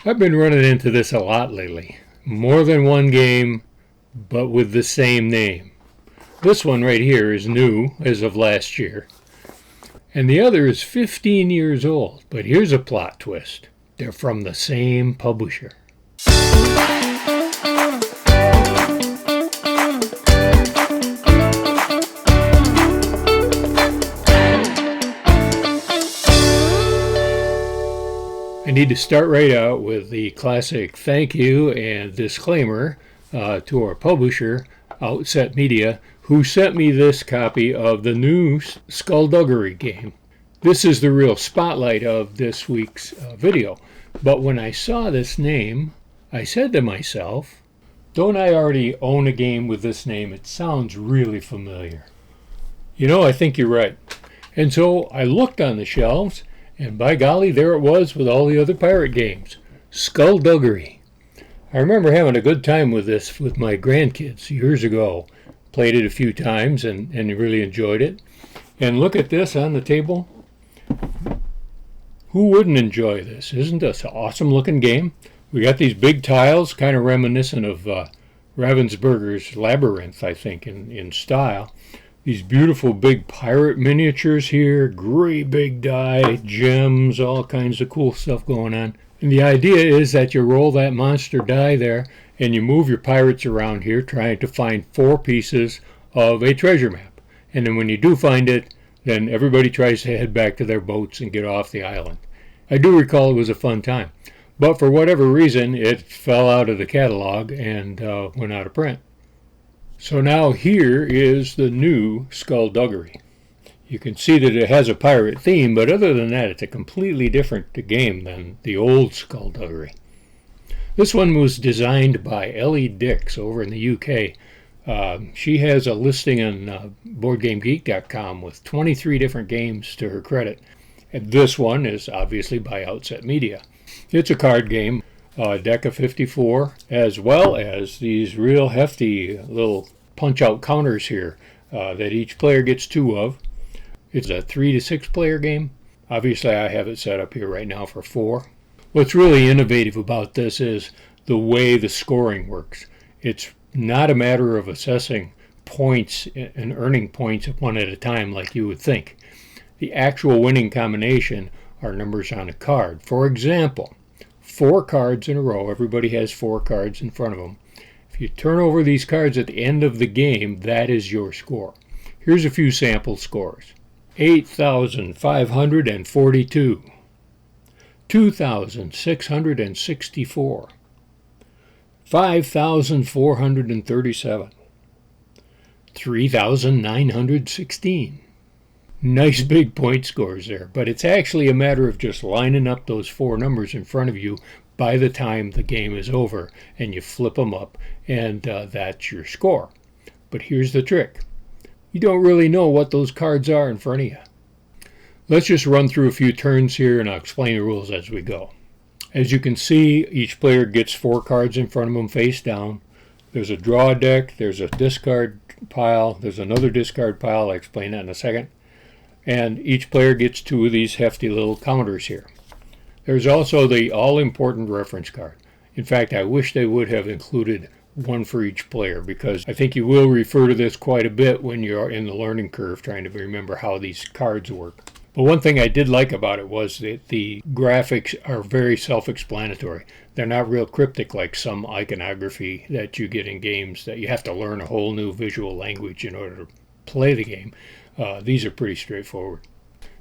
I've been running into this a lot lately. More than one game, but with the same name. This one right here is new as of last year. And the other is 15 years old. But here's a plot twist. They're from the same publisher. I need to start right out with the classic thank you and disclaimer to our publisher, Outset Media, who sent me this copy of the new Skullduggery game. This is the real spotlight of this week's video. But when I saw this name, I said to myself, don't I already own a game with this name? It sounds really familiar. You know, I think you're right. And so I looked on the shelves, and by golly, there it was with all the other pirate games. Skullduggery. I remember having a good time with this with my grandkids years ago. Played it a few times and really enjoyed it. And look at this on the table. Who wouldn't enjoy this? Isn't this an awesome looking game? We got these big tiles, kind of reminiscent of Ravensburger's Labyrinth, I think, in style. These beautiful big pirate miniatures here, great big die, gems, all kinds of cool stuff going on. And the idea is that you roll that monster die there and you move your pirates around here trying to find 4 pieces of a treasure map. And then when you do find it, then everybody tries to head back to their boats and get off the island. I do recall it was a fun time. But for whatever reason, it fell out of the catalog and went out of print. So now here is the new Skullduggery. You can see that it has a pirate theme, but other than that, it's a completely different game than the old Skullduggery. This one was designed by Elsie Dix over in the UK. She has a listing on BoardGameGeek.com with 23 different games to her credit. And this one is obviously by Outset Media. It's a card game. A deck of 54, as well as these real hefty little punch-out counters here that each player gets 2 of. It's a 3 to 6 player game. Obviously, I have it set up here right now for 4. What's really innovative about this is the way the scoring works. It's not a matter of assessing points and earning points one at a time like you would think. The actual winning combination are numbers on a card. For example, 4 cards in a row. Everybody has 4 cards in front of them. If you turn over these cards at the end of the game, that is your score. Here's a few sample scores. 8,542. 2,664. 5,437. 3,916. Nice big point scores there, but it's actually a matter of just lining up those 4 numbers in front of you by the time the game is over, and you flip them up, and that's your score. But here's the trick. You don't really know what those cards are in front of you. Let's just run through a few turns here, and I'll explain the rules as we go. As you can see, each player gets 4 cards in front of them face down. There's a draw deck, there's a discard pile, there's another discard pile. I'll explain that in a second. And each player gets 2 of these hefty little counters here. There's also the all-important reference card. In fact, I wish they would have included 1 for each player, because I think you will refer to this quite a bit when you're in the learning curve trying to remember how these cards work. But one thing I did like about it was that the graphics are very self-explanatory. They're not real cryptic like some iconography that you get in games that you have to learn a whole new visual language in order to play the game. These are pretty straightforward.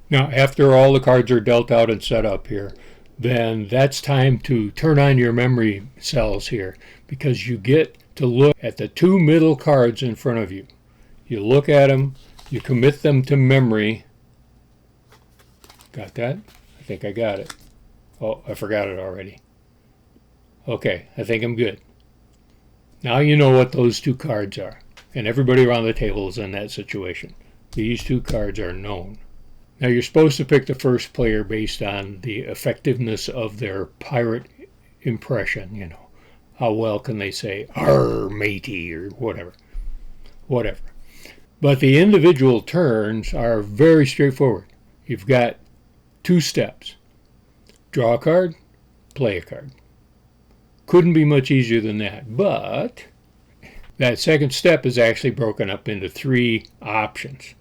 Now, after all the cards are dealt out and set up here, then that's time to turn on your memory cells here, because you get to look at the 2 middle cards in front of you. You look at them, you commit them to memory. Got that? I think I got it. Oh, I forgot it already. Okay, I think I'm good. Now you know what those 2 cards are, and everybody around the table is in that situation. These 2 cards are known. Now you're supposed to pick the first player based on the effectiveness of their pirate impression, you know. How well can they say, "Arr, matey," or whatever. But the individual turns are very straightforward. You've got 2 steps. Draw a card, play a card. Couldn't be much easier than that. But that second step is actually broken up into 3 options.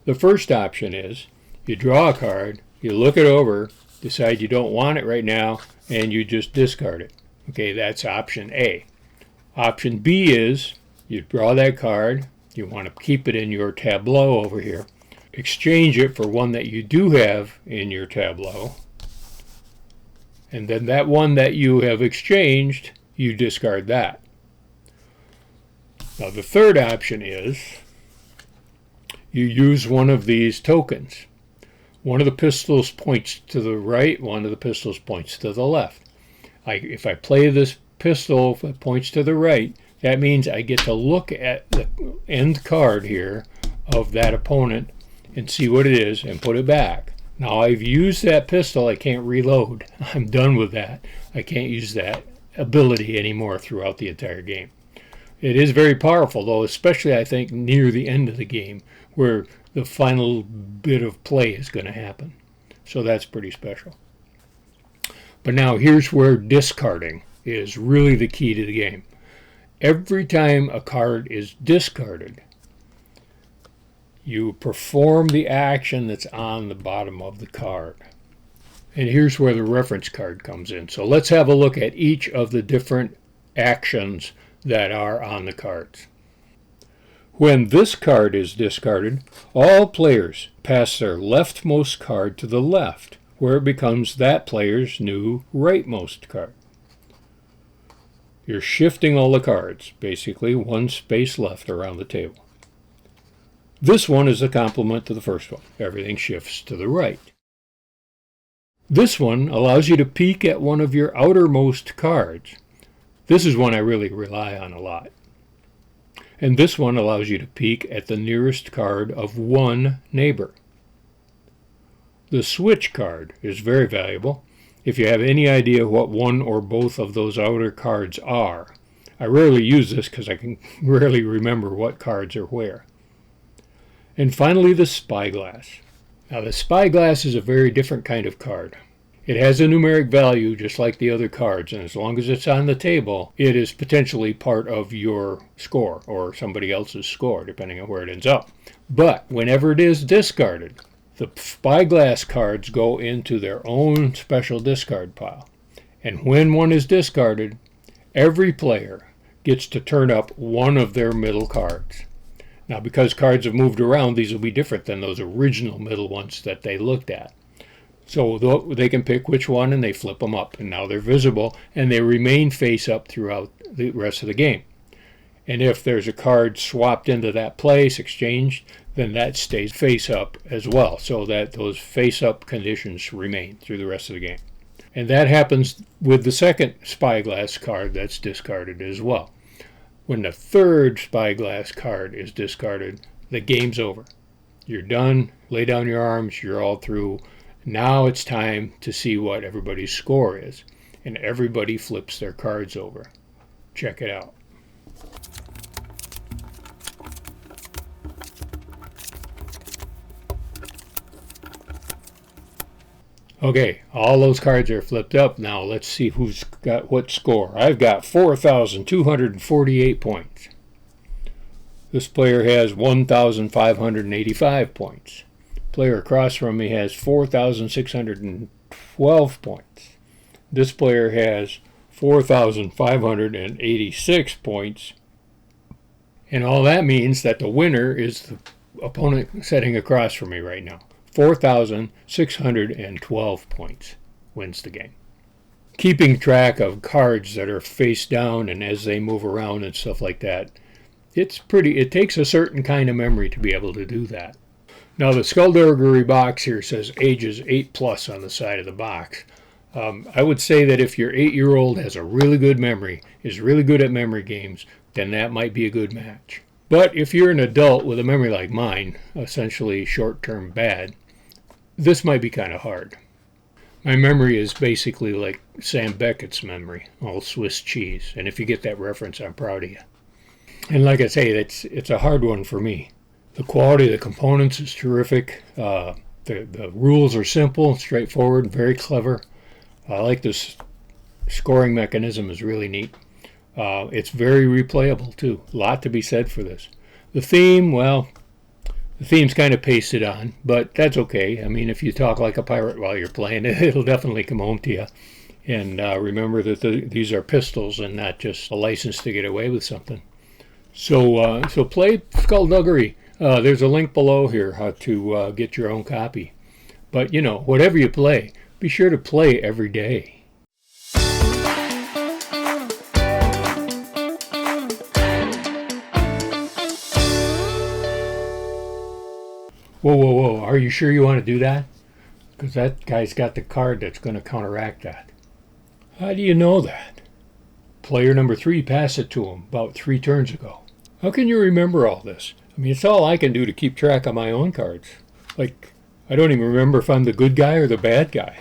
The first option is you draw a card, you look it over, decide you don't want it right now, and you just discard it. Okay, that's option A. Option B is you draw that card, you want to keep it in your tableau over here, exchange it for one that you do have in your tableau, and then that one that you have exchanged, you discard that. Now the third option is you use one of these tokens. One of the pistols points to the right, one of the pistols points to the left. If I play this pistol that points to the right, that means I get to look at the end card here of that opponent and see what it is and put it back. Now I've used that pistol, I can't reload. I'm done with that. I can't use that ability anymore throughout the entire game. It is very powerful though, especially I think near the end of the game where the final bit of play is going to happen. So that's pretty special. But now here's where discarding is really the key to the game. Every time a card is discarded, you perform the action that's on the bottom of the card. And here's where the reference card comes in. So let's have a look at each of the different actions that are on the cards. When this card is discarded, all players pass their leftmost card to the left, where it becomes that player's new rightmost card. You're shifting all the cards, basically one space left around the table. This one is a complement to the first one. Everything shifts to the right. This one allows you to peek at one of your outermost cards. This is one I really rely on a lot. And this one allows you to peek at the nearest card of one neighbor. The switch card is very valuable if you have any idea what one or both of those outer cards are. I rarely use this because I can rarely remember what cards are where. And finally, the spyglass. Now, the spyglass is a very different kind of card. It has a numeric value just like the other cards, and as long as it's on the table, it is potentially part of your score or somebody else's score, depending on where it ends up. But whenever it is discarded, the spyglass cards go into their own special discard pile. And when one is discarded, every player gets to turn up one of their middle cards. Now, because cards have moved around, these will be different than those original middle ones that they looked at. So they can pick which one and they flip them up, and now they're visible and they remain face up throughout the rest of the game. And if there's a card swapped into that place, exchanged, then that stays face up as well, so that those face up conditions remain through the rest of the game. And that happens with the second spyglass card that's discarded as well. When the third spyglass card is discarded, the game's over. You're done, lay down your arms, you're all through. Now it's time to see what everybody's score is, and everybody flips their cards over. Check it out. Okay, all those cards are flipped up. Now let's see who's got what score. I've got 4,248 points. This player has 1,585 points. Player across from me has 4,612 points. This player has 4,586 points. And all that means that the winner is the opponent sitting across from me right now. 4,612 points wins the game. Keeping track of cards that are face down and as they move around and stuff like that, it takes a certain kind of memory to be able to do that. Now the Skullduggery box here says ages 8+ on the side of the box. I would say that if your 8-year-old has a really good memory, is really good at memory games, then that might be a good match. But if you're an adult with a memory like mine, essentially short-term bad, this might be kind of hard. My memory is basically like Sam Beckett's memory, all Swiss cheese. And if you get that reference, I'm proud of you. And like I say, it's a hard one for me. The quality of the components is terrific. The rules are simple, straightforward, very clever. I like this scoring mechanism is really neat. It's very replayable too. A lot to be said for this. The theme, well, the theme's kind of pasted on, but that's okay. I mean, if you talk like a pirate while you're playing it, it'll definitely come home to you. And remember that these are pistols and not just a license to get away with something. So play Skullduggery. There's a link below here how to get your own copy. But, whatever you play, be sure to play every day. Whoa, whoa, whoa. Are you sure you want to do that? Because that guy's got the card that's going to counteract that. How do you know that? Player number 3 passed it to him about 3 turns ago. How can you remember all this? I mean, it's all I can do to keep track of my own cards. Like, I don't even remember if I'm the good guy or the bad guy.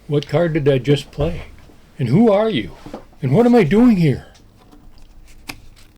What card did I just play? And who are you? And what am I doing here?